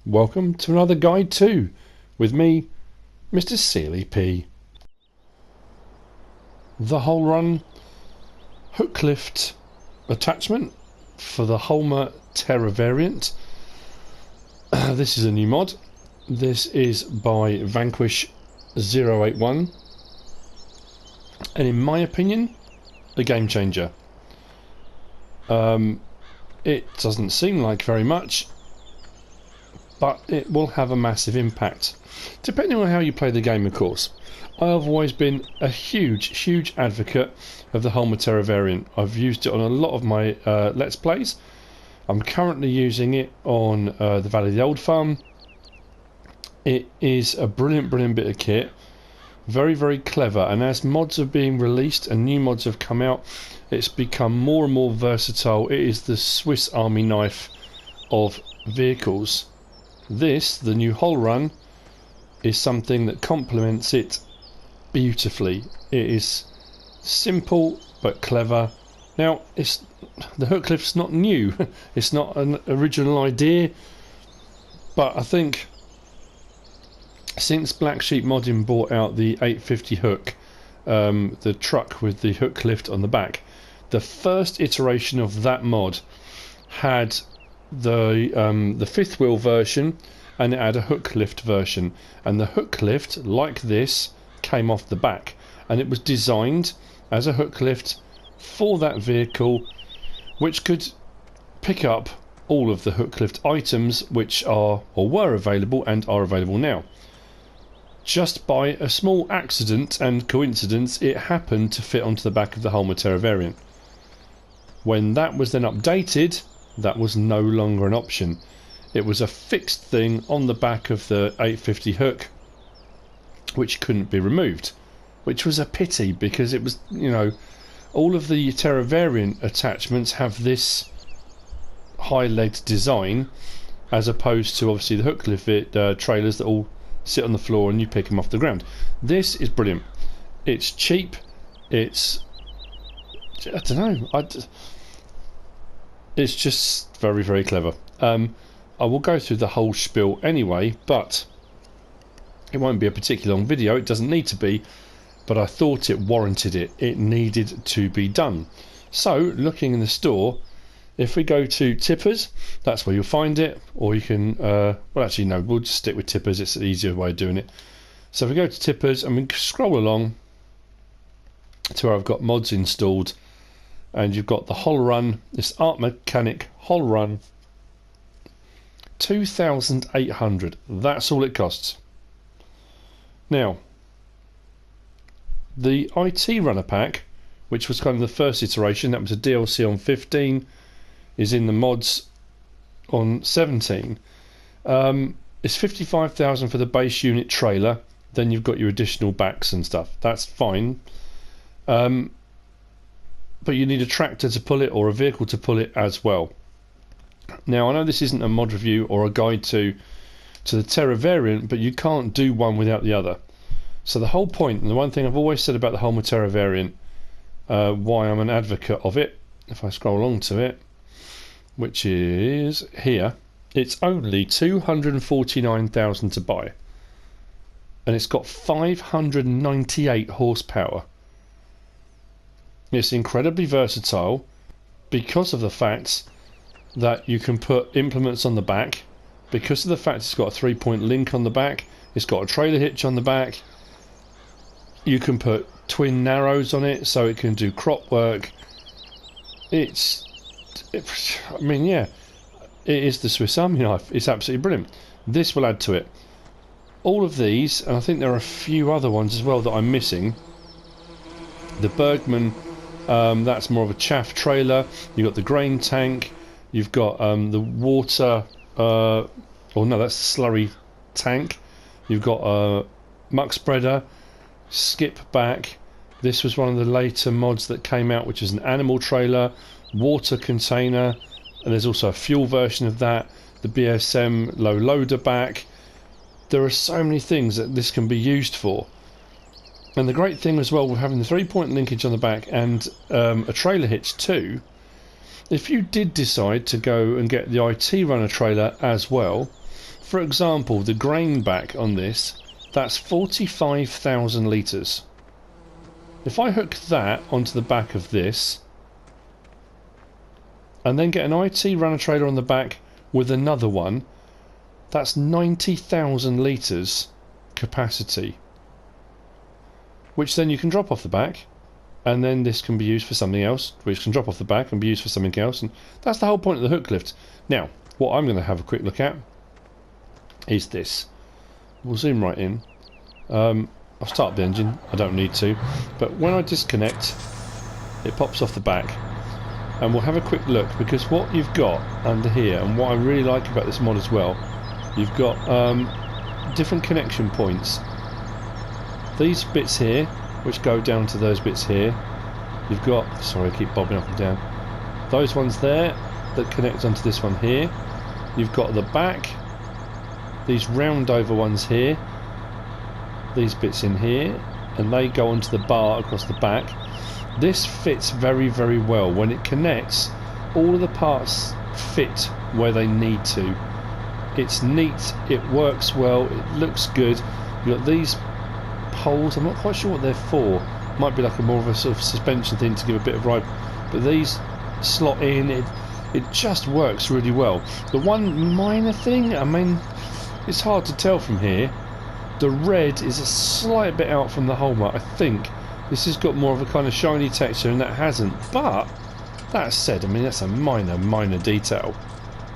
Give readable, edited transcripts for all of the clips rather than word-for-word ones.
Welcome to another guide too, with me, MrSealyp. The HolRun Hooklift attachment for the Terra Variant. This is a new mod. This is by Vanquish081, and in my opinion, a game changer. It doesn't seem like very much, but it will have a massive impact, depending on how you play the game, of course. I have always been a huge advocate of the Terra Variant. I've used it on a lot of my Let's Plays. I'm currently using it on the Valley of the Old Farm. It is a brilliant bit of kit. Very clever, and as mods are being released and new mods have come out, it's become more and more versatile. It is the Swiss Army knife of vehicles. This, the new HolRun, is something that complements it beautifully. It is simple but clever. Now, the Hooklift's not new. It's not an original idea, but I think since Black Sheep Modding brought out the 850 hook, the truck with the Hooklift on the back, the first iteration of that mod had the fifth wheel version, and it had a Hooklift version, and the Hooklift, like this, came off the back, and it was designed as a Hooklift for that vehicle, which could pick up all of the Hooklift items which are or were available and are available now. Just by a small accident and coincidence, it happened to fit onto the back of the Terra Variant. When that was then updated, that was no longer an option. It was a fixed thing on the back of the 850 hook, which couldn't be removed, which was a pity, because it was, you know, all of the Terra Variant attachments have this high-legged design, as opposed to obviously the Hooklift trailers that all sit on the floor and you pick them off the ground. This is brilliant. It's cheap. It's, I don't know. It's just very clever. I will go through the whole spiel anyway, but it won't be a particularly long video. It doesn't need to be, but I thought it warranted it. It needed to be done. So, looking in the store, if we go to Tippers, that's where you'll find it, or you can, well actually no, we'll just stick with Tippers, it's an easier way of doing it. So if we go to Tippers and we scroll along to where I've got mods installed, and you've got the HolRun, this Art Mechanic HolRun 2,800. That's all it costs. Now, the IT Runner Pack, which was kind of the first iteration, that was a DLC on 15, is in the mods on 17. It's 55,000 for the base unit trailer. Then you've got your additional backs and stuff. That's fine. But you need a tractor to pull it, or a vehicle to pull it as well. Now, I know this isn't a mod review or a guide to the Terra Variant, but you can't do one without the other. So the whole point, and the one thing I've always said about the Terra Variant, why I'm an advocate of it, if I scroll along to it, which is here, it's only 249,000 to buy, and it's got 598 horsepower. It's incredibly versatile because of the fact that you can put implements on the back, because of the fact it's got a 3-point link on the back, it's got a trailer hitch on the back, you can put twin narrows on it so it can do crop work. I mean, yeah, it is the Swiss Army knife. It's absolutely brilliant. This will add to it. All of these, and I think there are a few other ones as well that I'm missing. The Bergman, that's more of a chaff trailer. You've got the grain tank. You've got the water, oh no, that's the slurry tank. You've got a muck spreader, skip back. This was one of the later mods that came out, which is an animal trailer, water container, and there's also a fuel version of that, the BSM low loader back. There are so many things that this can be used for. And the great thing as well with having the 3-point linkage on the back and a trailer hitch too, if you did decide to go and get the IT Runner trailer as well, for example, the grain back on this, that's 45,000 litres. If I hook that onto the back of this, and then get an IT runner trailer on the back with another one, that's 90,000 litres capacity, which then you can drop off the back, and then this can be used for something else, which can drop off the back and be used for something else, and that's the whole point of the hook lift. Now, what I'm going to have a quick look at is this. We'll zoom right in. I'll start the engine, I don't need to, but when I disconnect, it pops off the back, and we'll have a quick look, because what you've got under here, and what I really like about this mod as well, you've got different connection points. These bits here, which go down to those bits here, you've got, sorry I keep bobbing up and down, those ones there that connect onto this one here. You've got the back, these round over ones here, these bits in here, and they go onto the bar across the back. This fits very, very well. When it connects, all of the parts fit where they need to. It's neat, it works well, it looks good. You've got these poles, I'm not quite sure what they're for. Might be like a more of a sort of suspension thing to give a bit of ride, but these slot in, it just works really well. The one minor thing, I mean, it's hard to tell from here, the red is a slight bit out from the hallmark. I think this has got more of a kind of shiny texture and that hasn't, but that said, I mean, that's a minor detail.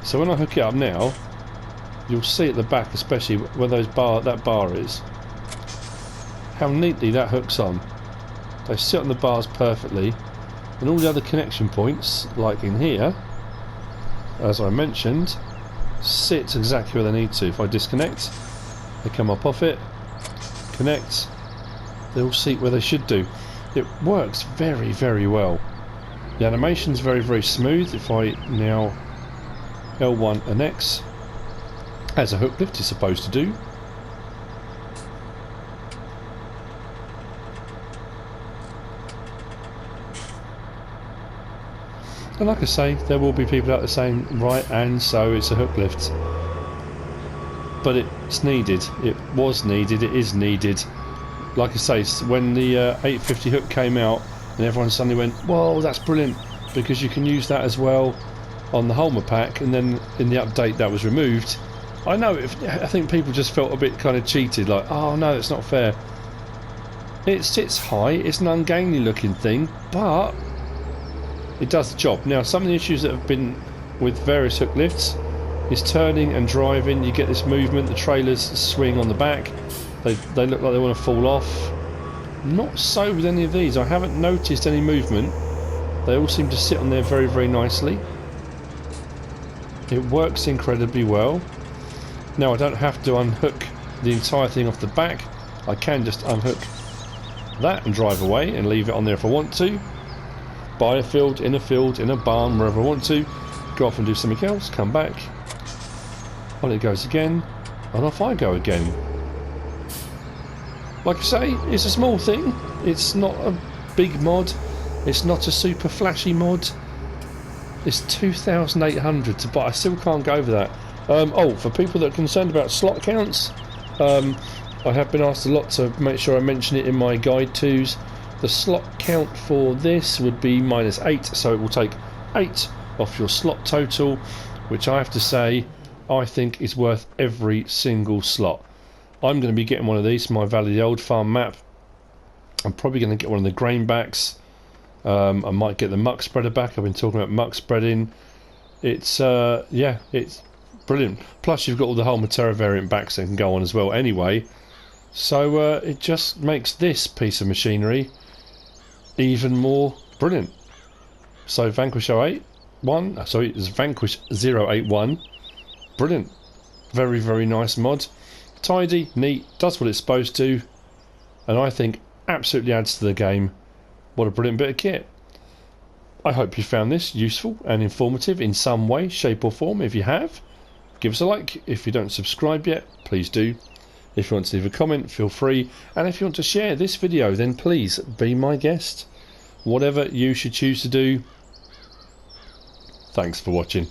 So when I hook it up now, you'll see at the back, especially where that bar is, how neatly that hooks on. They sit on the bars perfectly, and all the other connection points, like in here, as I mentioned, sit exactly where they need to. If I disconnect, they come up off it, connect, they all sit where they should do. It works very, very well. The animation's very, very smooth. If I now L1 and X, as a hook lift is supposed to do. And like I say, there will be people out there saying, right, and so it's a hook lift. But it's needed. It was needed. It is needed. Like I say, when the 850 hook came out, and everyone suddenly went, whoa, that's brilliant, because you can use that as well on the Holmer pack, and then in the update that was removed. I know, I think people just felt a bit kind of cheated, like, oh no, it's not fair. It sits high, it's an ungainly looking thing, but it does the job. Now, some of the issues that have been with various hook lifts is turning and driving. You get this movement, the trailers swing on the back, they look like they want to fall off. Not so with any of these. I haven't noticed any movement. They all seem to sit on there very, very nicely. It works incredibly well. Now, I don't have to unhook the entire thing off the back. I can just unhook that and drive away and leave it on there if I want to. By a field, in a barn, wherever I want to. Go off and do something else, come back. On it goes again, and off I go again. Like I say, it's a small thing. It's not a big mod. It's not a super flashy mod. It's 2,800 to buy. I still can't go over that. Oh, for people that are concerned about slot counts, I have been asked a lot to make sure I mention it in my guide twos. The slot count for this would be -8, so it will take 8 off your slot total, which I have to say I think is worth every single slot. I'm going to be getting one of these for my Valley of the Old Farm map. I'm probably going to get one of the grain backs. I might get the muck spreader back. I've been talking about muck spreading. It's yeah, it's brilliant. Plus you've got all the whole Terra Variant backs that can go on as well anyway. So it just makes this piece of machinery even more brilliant. So Vanquish 081, sorry, it's Vanquish 081. Brilliant. Very, very nice mod. Tidy, neat, does what it's supposed to, and I think absolutely adds to the game. What a brilliant bit of kit. I hope you found this useful and informative in some way, shape or form. If you have, give us a like. If you don't subscribe yet, please do. If you want to leave a comment, feel free. And if you want to share this video, then please be my guest. Whatever you should choose to do. Thanks for watching.